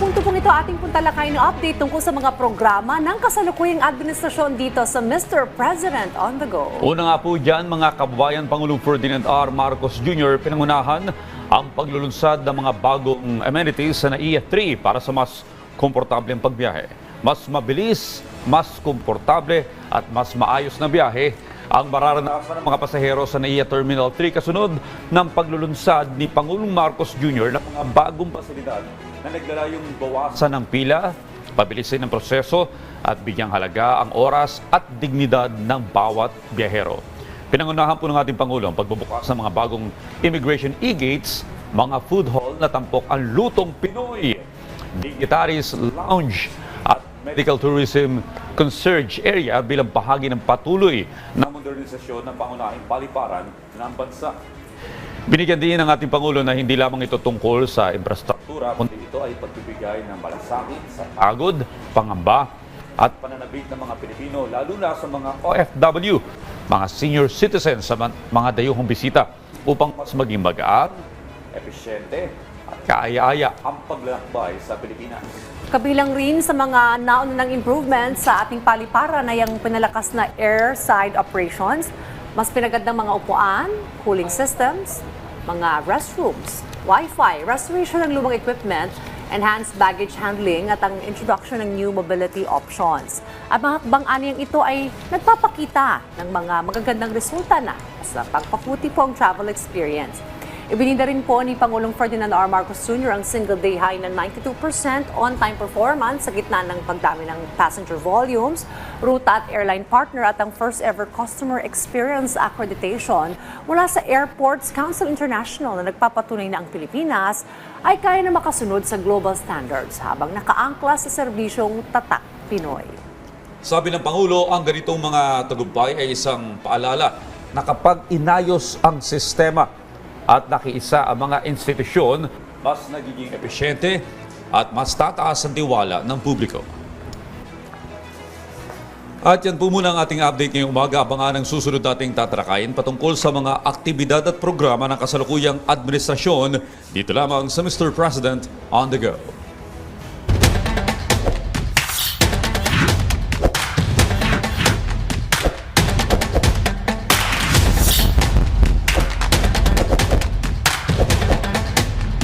punto pong ito ating puntalakayin ng update tungkol sa mga programa ng kasalukuyang administrasyon dito sa Mr. President on the Go. Una nga po dyan, mga kababayan, Pangulong Ferdinand R. Marcos Jr. pinangunahan ang paglulunsad ng mga bagong amenities sa NAIA 3 para sa mas komportableng pagbiyahe. Mas mabilis, mas komportable at mas maayos na biyahe ang mararanasan ng mga pasahero sa NAIA Terminal 3 kasunod ng paglulunsad ni Pangulong Marcos Jr. ng mga bagong pasilidad na naglalayong bawasan ng pila, pabilisin ang proseso at bigyang halaga ang oras at dignidad ng bawat biyahero. Pinangunahan po ng ating Pangulo ang pagbubukas ng mga bagong immigration e-gates, mga food hall na tampok ang lutong Pinoy, dignitaries lounge at medical tourism concierge area bilang bahagi ng patuloy na modernisasyon ng pangunahing paliparan ng bansa. Binigyan din ng ating Pangulo na hindi lamang ito tungkol sa infrastruktura, kundi ito ay pagbibigay ng malasakit sa pagod, pangamba at pananabik ng mga Pilipino, lalo na sa mga OFW, mga senior citizens sa mga dayuhang bisita upang mas maging magaan, epesyente at kaaya-aya ang paglalakbay sa Pilipinas. Kabilang rin sa mga naunang improvements sa ating paliparan ay ang pinalakas na airside operations, mas pinagandang mga upuan, cooling systems, mga restrooms, Wi-Fi, restoration ng lumang equipment, enhanced baggage handling at ang introduction ng new mobility options. At mga hakbang-aniyang ito ay nagpapakita ng mga magagandang resulta na sa pagpaputi po ang travel experience. Ibininda rin po ni Pangulong Ferdinand R. Marcos Jr. ang single-day high na 92% on-time performance sa gitna ng pagdami ng passenger volumes, ruta at airline partner at ang first-ever customer experience accreditation mula sa Airports Council International na nagpapatunay na ang Pilipinas ay kaya na makasunod sa global standards habang nakaangkla sa serbisyong tatak Pinoy. Sabi ng Pangulo, ang ganitong mga tagumpay ay isang paalala na kapag inayos ang sistema at nakiisa ang mga institusyon, mas nagiging epesyente at mas tataas ang tiwala ng publiko. At yan po muna ang ating update ngayong umaga. Abangan ang susunod nating tatalakayin patungkol sa mga aktibidad at programa ng kasalukuyang administrasyon dito lamang sa Mr. President on the Go.